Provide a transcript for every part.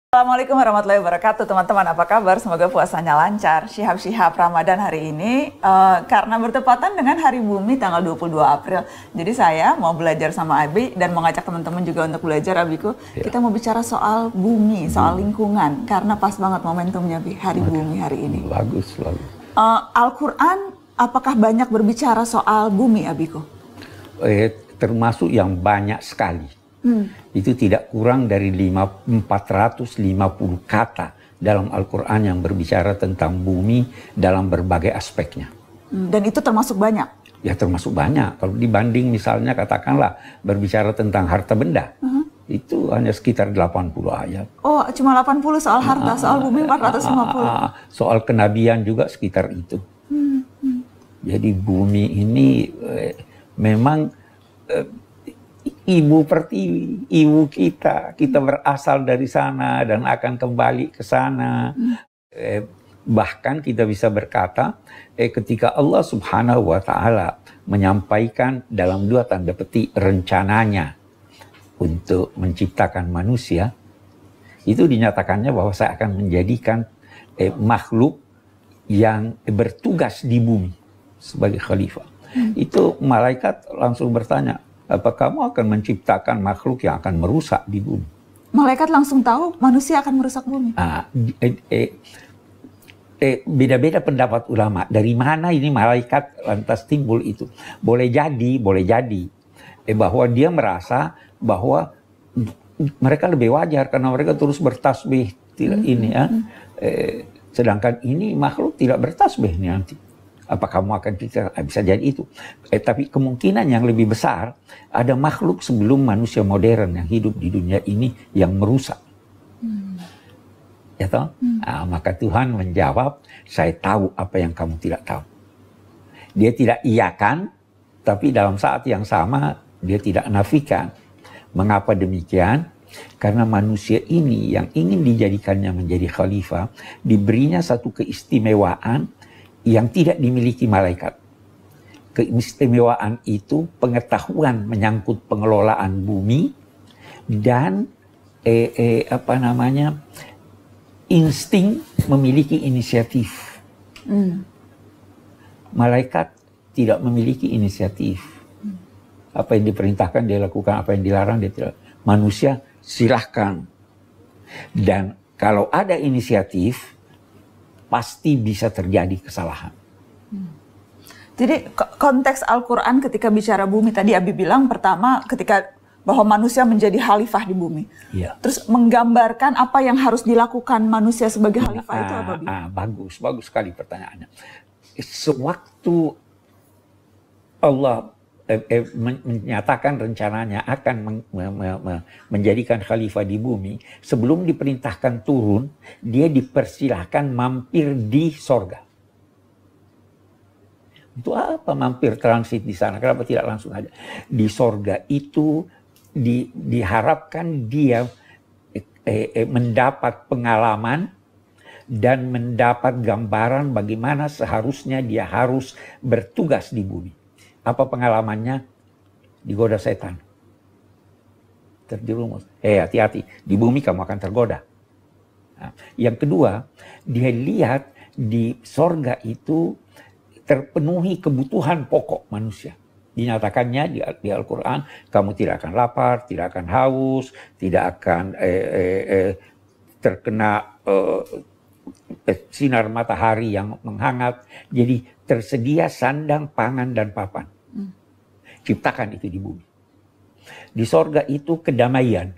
Assalamualaikum warahmatullahi wabarakatuh, teman-teman. Apa kabar? Semoga puasanya lancar. Syihab-syihab Ramadan hari ini karena bertepatan dengan Hari Bumi tanggal 22 April. Jadi saya mau belajar sama Abi dan mengajak teman-teman juga untuk belajar, Abiku. Ya. Kita mau bicara soal bumi, soal lingkungan karena pas banget momentumnya Hari Bumi hari ini. Bagus, bagus. Al-Quran apakah banyak berbicara soal bumi, Abiku? Termasuk yang banyak sekali. Itu tidak kurang dari 450 kata dalam Al-Quran yang berbicara tentang bumi dalam berbagai aspeknya. Dan itu termasuk banyak? Ya termasuk banyak. Kalau dibanding misalnya katakanlah berbicara tentang harta benda, itu hanya sekitar 80 ayat. Oh, cuma 80 soal harta, soal bumi 450. Soal kenabian juga sekitar itu. Jadi bumi ini memang ibu pertiwi, ibu kita berasal dari sana dan akan kembali ke sana. Bahkan kita bisa berkata, ketika Allah Subhanahu wa Ta'ala menyampaikan dalam dua tanda petik rencananya untuk menciptakan manusia, itu dinyatakannya bahwa saya akan menjadikan makhluk yang bertugas di bumi sebagai khalifah. Itu malaikat langsung bertanya, apa kamu akan menciptakan makhluk yang akan merusak di bumi? Malaikat langsung tahu manusia akan merusak bumi. Beda-beda pendapat ulama. Dari mana ini malaikat lantas timbul itu? Boleh jadi bahwa dia merasa bahwa mereka lebih wajar karena mereka terus bertasbih sedangkan ini makhluk tidak bertasbih nanti. Apa kamu akan bisa jadi itu? Tapi kemungkinan yang lebih besar ada makhluk sebelum manusia modern yang hidup di dunia ini yang merusak. Ya toh? Maka Tuhan menjawab, saya tahu apa yang kamu tidak tahu. Dia tidak iyakan, tapi dalam saat yang sama dia tidak nafikan. Mengapa demikian? Karena manusia ini yang ingin dijadikannya menjadi khalifah diberinya satu keistimewaan yang tidak dimiliki malaikat. Keistimewaan itu pengetahuan menyangkut pengelolaan bumi dan insting memiliki inisiatif. Malaikat tidak memiliki inisiatif. Apa yang diperintahkan dia lakukan, apa yang dilarang dia tidak. Manusia silahkan. Dan kalau ada inisiatif, pasti bisa terjadi kesalahan. Jadi konteks Al-Quran ketika bicara bumi, tadi Abi bilang pertama ketika bahwa manusia menjadi khalifah di bumi. Ya. Terus menggambarkan apa yang harus dilakukan manusia sebagai khalifah itu apa, Abi? Bagus sekali pertanyaannya. Sewaktu Allah menyatakan rencananya akan menjadikan khalifah di bumi, sebelum diperintahkan turun, dia dipersilahkan mampir di sorga. Itu apa mampir transit di sana? Kenapa tidak langsung aja? Di sorga itu diharapkan dia mendapat pengalaman dan mendapat gambaran bagaimana seharusnya dia harus bertugas di bumi. Apa pengalamannya? Digoda setan. Terjerumus. Hati-hati. Di bumi kamu akan tergoda. Nah, yang kedua, dia lihat di sorga itu terpenuhi kebutuhan pokok manusia. Dinyatakannya di Al-Quran, kamu tidak akan lapar, tidak akan haus, tidak akan terkena sinar matahari yang menghangat. Jadi tersedia sandang, pangan, dan papan. Ciptakan itu di bumi. Di sorga itu kedamaian.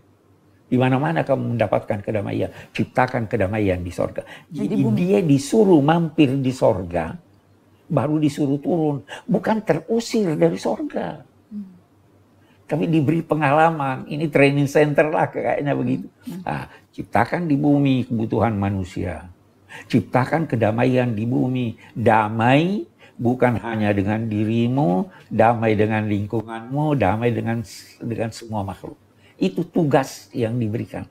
Di mana-mana kamu mendapatkan kedamaian. Ciptakan kedamaian di sorga. Jadi dia disuruh mampir di sorga, baru disuruh turun. Bukan terusir dari sorga. Tapi diberi pengalaman. Ini training center lah kayaknya begitu. Ciptakan di bumi kebutuhan manusia. Ciptakan kedamaian di bumi. Damai bukan hanya dengan dirimu, damai dengan lingkunganmu, damai dengan semua makhluk. Itu tugas yang diberikan.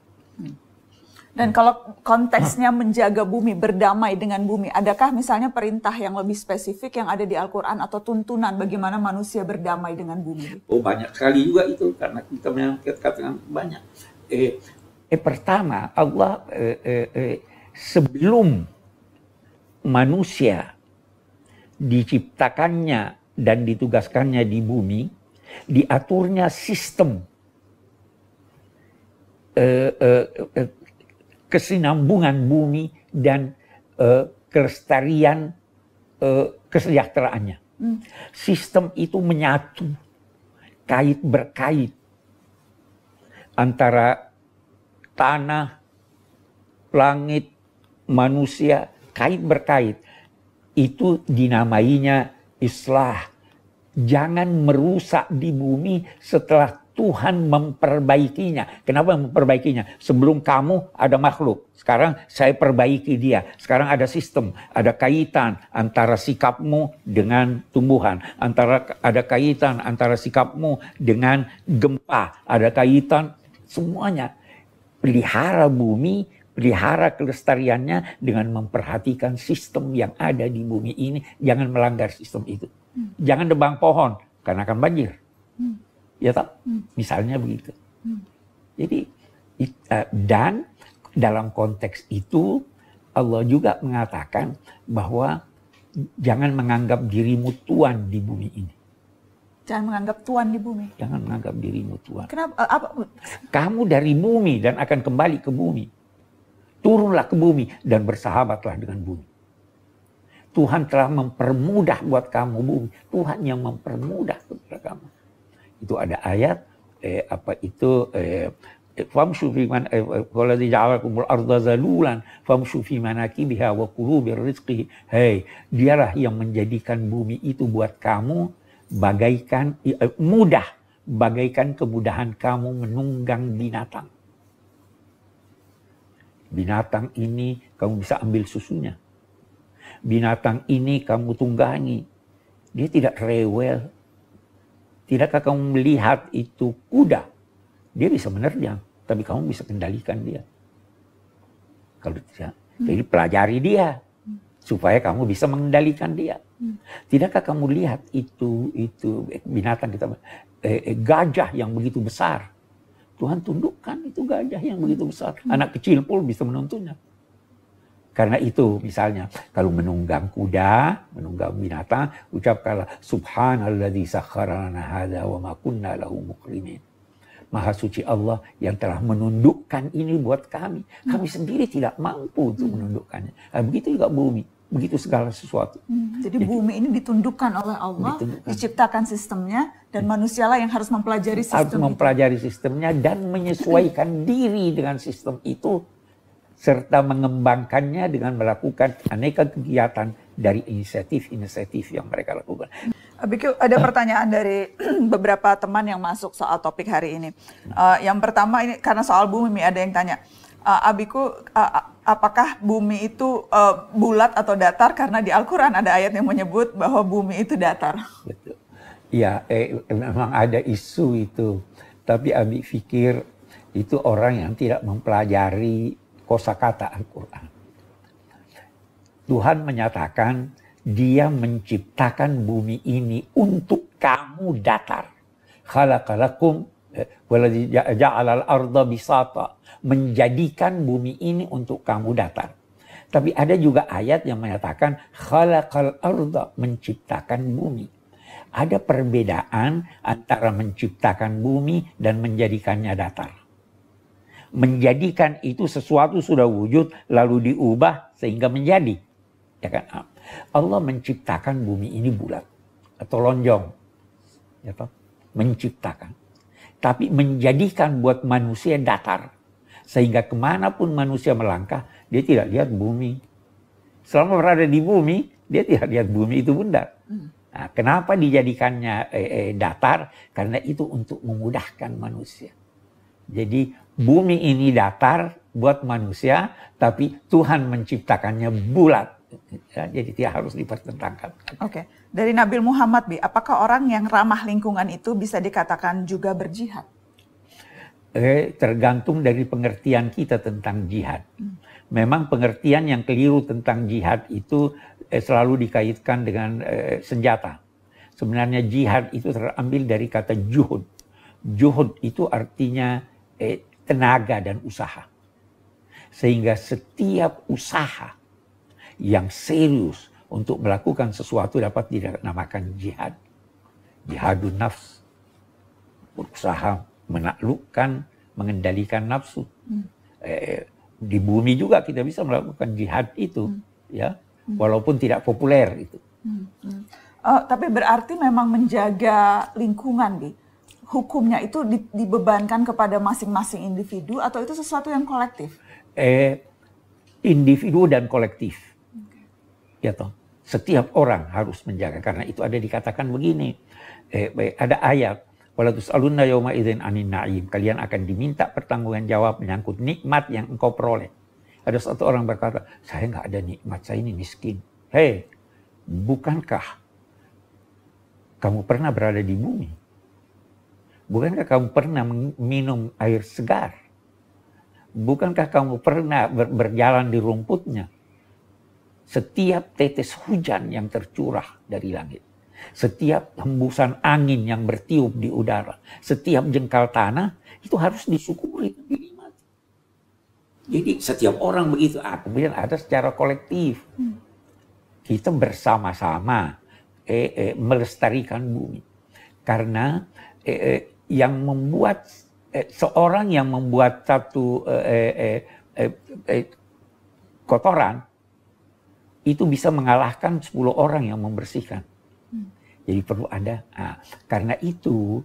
Dan kalau konteksnya menjaga bumi, berdamai dengan bumi, adakah misalnya perintah yang lebih spesifik yang ada di Al-Quran atau tuntunan bagaimana manusia berdamai dengan bumi? Oh, banyak sekali juga itu, karena kita katakan banyak. Pertama, Allah sebelum manusia diciptakannya dan ditugaskannya di bumi, diaturnya sistem kesinambungan bumi dan kelestarian kesejahteraannya. Sistem itu menyatu, kait berkait antara tanah, langit, manusia, kait berkait. Itu dinamainya islah. Jangan merusak di bumi setelah Tuhan memperbaikinya. Kenapa memperbaikinya? Sebelum kamu ada makhluk. Sekarang saya perbaiki dia. Sekarang ada sistem, ada kaitan antara sikapmu dengan tumbuhan. Ada kaitan antara sikapmu dengan gempa. Ada kaitan semuanya. Pelihara bumi, pelihara kelestariannya dengan memperhatikan sistem yang ada di bumi ini. Jangan melanggar sistem itu. Jangan nebang pohon karena akan banjir. Ya tak? Misalnya begitu. Jadi dan dalam konteks itu Allah juga mengatakan bahwa jangan menganggap dirimu tuan di bumi ini. Jangan menganggap tuan di bumi. Jangan menganggap dirimu tuan. Kenapa? Kamu dari bumi dan akan kembali ke bumi. Turunlah ke bumi dan bersahabatlah dengan bumi. Tuhan telah mempermudah buat kamu bumi. Tuhan yang mempermudah kepada kamu. Itu ada ayat famshu fi man waladhi ja'alakumul arda zalulan famshu fi manakibiha wa kulu birrizqihi. Hei, dialah yang menjadikan bumi itu buat kamu bagaikan mudah, bagaikan kemudahan kamu menunggang binatang. Binatang ini kamu bisa ambil susunya. Binatang ini kamu tunggangi. Dia tidak rewel. Tidakkah kamu melihat itu kuda? Dia bisa menerjang, tapi kamu bisa kendalikan dia. Kalau tidak, jadi pelajari dia supaya kamu bisa mengendalikan dia. Tidakkah kamu lihat itu binatang kita, gajah yang begitu besar? Tuhan tundukkan itu gajah yang begitu besar. Anak kecil pun bisa menuntunnya. Karena itu misalnya kalau menunggang kuda, menunggang binatang, ucapkanlah subhanalladzi sakhkhara lana hadza wa ma kunna lahu muqrinin. Maha suci Allah yang telah menundukkan ini buat kami. Kami sendiri tidak mampu untuk menundukkannya. Nah, begitu juga bumi, begitu segala sesuatu. Jadi bumi ini ditundukkan oleh Allah, diciptakan sistemnya, dan manusialah yang harus mempelajari sistem harus mempelajari sistemnya dan menyesuaikan diri dengan sistem itu, serta mengembangkannya dengan melakukan aneka kegiatan dari inisiatif-inisiatif yang mereka lakukan. Abiku, ada pertanyaan dari beberapa teman yang masuk soal topik hari ini. Yang pertama ini karena soal bumi, ada yang tanya, Abiku, apakah bumi itu bulat atau datar? Karena di Al-Quran ada ayat yang menyebut bahwa bumi itu datar. Betul. Ya, memang ada isu itu. Tapi Abi pikir itu orang yang tidak mempelajari kosakata Al-Quran. Tuhan menyatakan dia menciptakan bumi ini untuk kamu datar. Khalaqalakum waladzi ja'alal arda bisata. Menjadikan bumi ini untuk kamu datar. Tapi ada juga ayat yang menyatakan khalaqal arda, menciptakan bumi. Ada perbedaan antara menciptakan bumi dan menjadikannya datar. Menjadikan itu sesuatu sudah wujud lalu diubah sehingga menjadi, ya kan? Allah menciptakan bumi ini bulat atau lonjong, ya toh? Menciptakan, tapi menjadikan buat manusia datar sehingga kemanapun manusia melangkah dia tidak lihat bumi. Selama berada di bumi dia tidak lihat bumi itu bundar. Nah, kenapa dijadikannya datar? Karena itu untuk memudahkan manusia. Jadi bumi ini datar buat manusia, tapi Tuhan menciptakannya bulat. Ya, jadi tidak harus dipertentangkan. Oke. Dari Nabil Muhammad, apakah orang yang ramah lingkungan itu bisa dikatakan juga berjihad? Tergantung dari pengertian kita tentang jihad. Memang pengertian yang keliru tentang jihad itu selalu dikaitkan dengan senjata. Sebenarnya jihad itu terambil dari kata juhud. Juhud itu artinya tenaga dan usaha. Sehingga setiap usaha yang serius untuk melakukan sesuatu dapat dinamakan jihad. Jihadun nafs. Berusaha menaklukkan, mengendalikan nafsu. Di bumi juga kita bisa melakukan jihad itu, ya, walaupun tidak populer itu. Tapi berarti memang menjaga lingkungan, Bi. Hukumnya itu dibebankan kepada masing-masing individu atau itu sesuatu yang kolektif? Individu dan kolektif. Ya toh, setiap orang harus menjaga, karena itu ada dikatakan begini. Ada ayat, wala tus'alunna yauma idzin 'anin na'im. Kalian akan diminta pertanggungjawab menyangkut nikmat yang engkau peroleh. Ada satu orang berkata, saya nggak ada nikmat, saya ini miskin. Hei, bukankah kamu pernah berada di bumi? Bukankah kamu pernah minum air segar? Bukankah kamu pernah berjalan di rumputnya? Setiap tetes hujan yang tercurah dari langit, setiap hembusan angin yang bertiup di udara, setiap jengkal tanah itu harus disyukuri dan dinikmati. Jadi setiap orang begitu. Kemudian ada secara kolektif. Kita bersama-sama melestarikan bumi. Karena yang membuat seorang yang membuat satu kotoran itu bisa mengalahkan 10 orang yang membersihkan. Jadi perlu ada. Karena itu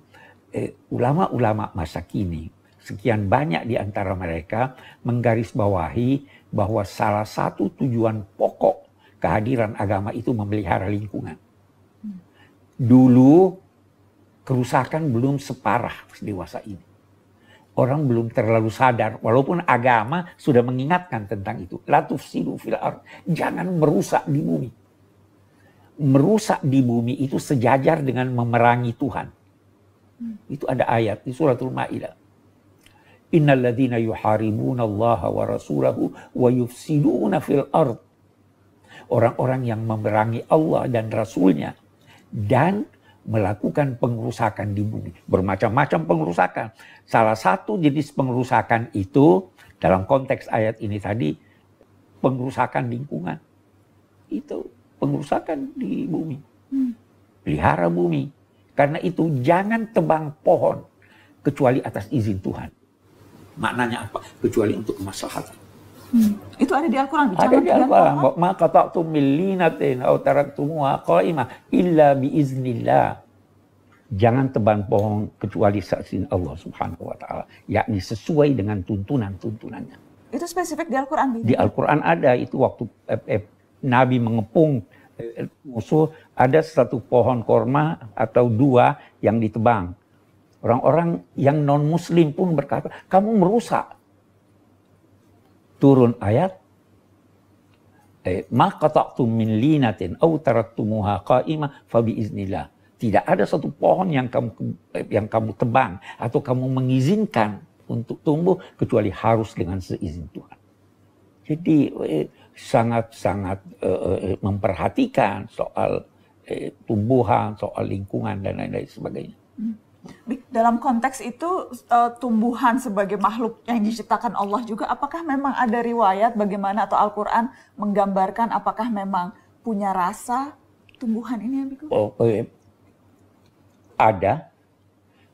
ulama-ulama masa kini, sekian banyak di antara mereka menggarisbawahi bahwa salah satu tujuan pokok kehadiran agama itu memelihara lingkungan. Dulu kerusakan belum separah dewasa ini. Orang belum terlalu sadar, walaupun agama sudah mengingatkan tentang itu. La tufsidu fil ardh. Jangan merusak di bumi. Merusak di bumi itu sejajar dengan memerangi Tuhan. Itu ada ayat di suratul Maidah. Innal ladzina yuharibuna Allah wa rasulahu wa yufsiduna fil ardh. Orang-orang yang memerangi Allah dan Rasulnya dan melakukan pengerusakan di bumi. Bermacam-macam pengerusakan. Salah satu jenis pengerusakan itu dalam konteks ayat ini tadi pengerusakan lingkungan. Itu pengerusakan di bumi. Pelihara bumi. Karena itu jangan tebang pohon kecuali atas izin Tuhan. Maknanya apa? Kecuali untuk kemaslahatan. Itu ada di Al-Quran. Ada di Al-Quran. Maka ta'tum millinatin aw taraktumuha qa'imah illa biiznillah. Jangan tebang pohon kecuali seizin Allah Subhanahu wa taala, yakni sesuai dengan tuntunan-tuntunannya. Itu spesifik di Al-Quran. Di Al-Quran ada itu waktu Nabi mengepung musuh, ada satu pohon korma atau 2 yang ditebang. Orang-orang yang non-muslim pun berkata, kamu merusak. Turun ayat, ma qata'tum min linatin aw taraktumuha qa'imah fa biiznillah. Tidak ada satu pohon yang kamu tebang atau kamu mengizinkan untuk tumbuh kecuali harus dengan seizin Tuhan. Jadi sangat-sangat memperhatikan soal tumbuhan, soal lingkungan dan lain-lain sebagainya. Dalam konteks itu tumbuhan sebagai makhluk yang diciptakan Allah juga, apakah memang ada riwayat bagaimana atau Al-Quran menggambarkan apakah memang punya rasa tumbuhan ini? Ada,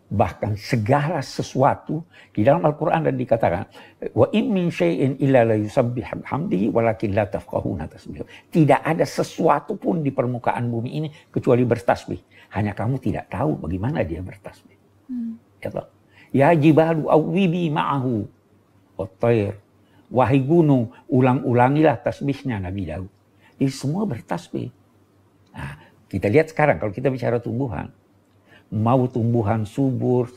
bahkan segala sesuatu di dalam Al-Quran dan dikatakan wa in min syai'in illa la yusabbihu bihamdihi walakin la tafqahuna tasbih. Tidak ada sesuatu pun di permukaan bumi ini kecuali bertasbih. Hanya kamu tidak tahu bagaimana dia bertasbih. Ya jibalu awwibi ma'ahu wat-tayr. Wahai gunung, ulang-ulangilah tasbihnya Nabi Daud. Jadi semua bertasbih. Nah, kita lihat sekarang kalau kita bicara tumbuhan, mau tumbuhan subur,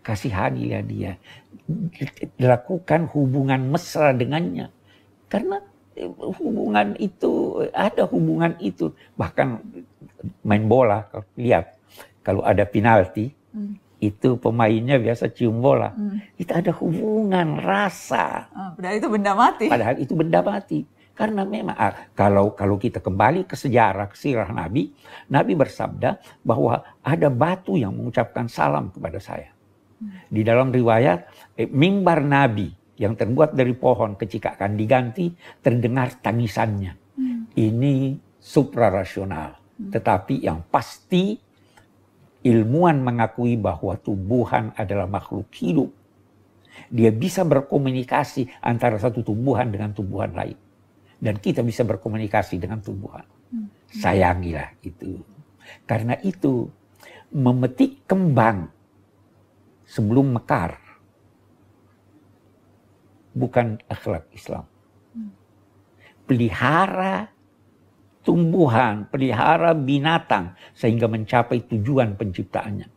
kasihanilah dia. Lakukan hubungan mesra dengannya. Karena hubungan itu, ada hubungan itu. Bahkan main bola, lihat. Kalau ada penalti, itu pemainnya biasa cium bola. Itu ada hubungan, rasa. Padahal itu benda mati. Padahal itu benda mati. Karena memang kalau kita kembali ke sejarah, ke sirah Nabi, Nabi bersabda bahwa ada batu yang mengucapkan salam kepada saya. Di dalam riwayat, mimbar Nabi yang terbuat dari pohon ketika akan diganti, terdengar tangisannya. Ini suprarasional. Tetapi yang pasti, ilmuwan mengakui bahwa tumbuhan adalah makhluk hidup. Dia bisa berkomunikasi antara satu tumbuhan dengan tumbuhan lain. Dan kita bisa berkomunikasi dengan tumbuhan. Sayangilah itu. Karena itu, memetik kembang sebelum mekar bukan akhlak Islam. Pelihara tumbuhan, pelihara binatang sehingga mencapai tujuan penciptaannya.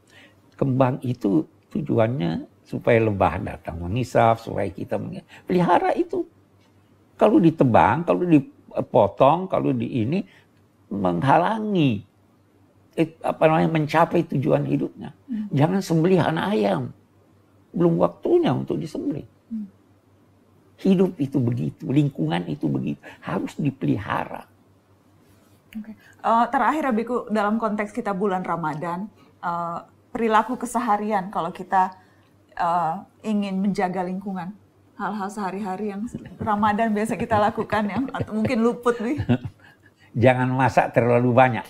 Kembang itu tujuannya supaya lebah datang mengisap, supaya kita pelihara itu. Kalau ditebang, kalau dipotong, kalau di ini menghalangi mencapai tujuan hidupnya. Jangan sembelih anak ayam. Belum waktunya untuk disembelih. Hidup itu begitu, lingkungan itu begitu, harus dipelihara. Okay. Terakhir Abiku, dalam konteks kita bulan Ramadan, perilaku keseharian kalau kita ingin menjaga lingkungan, hal-hal sehari-hari yang Ramadan biasa kita lakukan yang mungkin luput nih. Jangan masak terlalu banyak.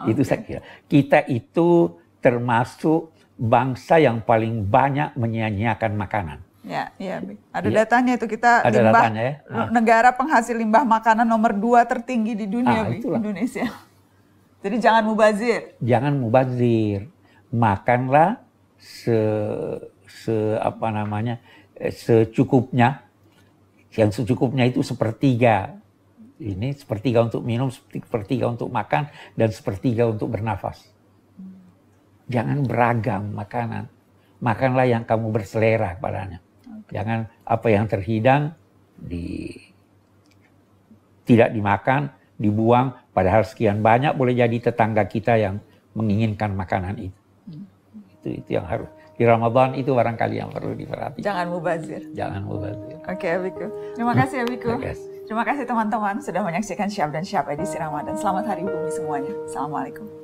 Itu saya kira. Kita itu termasuk bangsa yang paling banyak menyia-nyiakan makanan. Ya, ada datanya itu, kita ada limbah, datanya, ya? Negara penghasil limbah makanan nomor 2 tertinggi di dunia, Indonesia. Jadi jangan mubazir. Jangan mubazir. Makanlah secukupnya. Yang secukupnya itu sepertiga. Ini sepertiga untuk minum, sepertiga untuk makan, dan sepertiga untuk bernafas. Jangan beragam makanan. Makanlah yang kamu berselera padanya. Jangan apa yang terhidang tidak dimakan, dibuang. Padahal sekian banyak boleh jadi tetangga kita yang menginginkan makanan itu. Itu yang harus. Di Ramadan itu barangkali yang perlu diperhatikan. Jangan mubazir. Jangan mubazir. Oke, Abiku. Terima kasih, Abiku. Terima kasih teman-teman sudah menyaksikan Syihab dan Syihab edisi Ramadan. Selamat Hari Bumi semuanya. Assalamualaikum.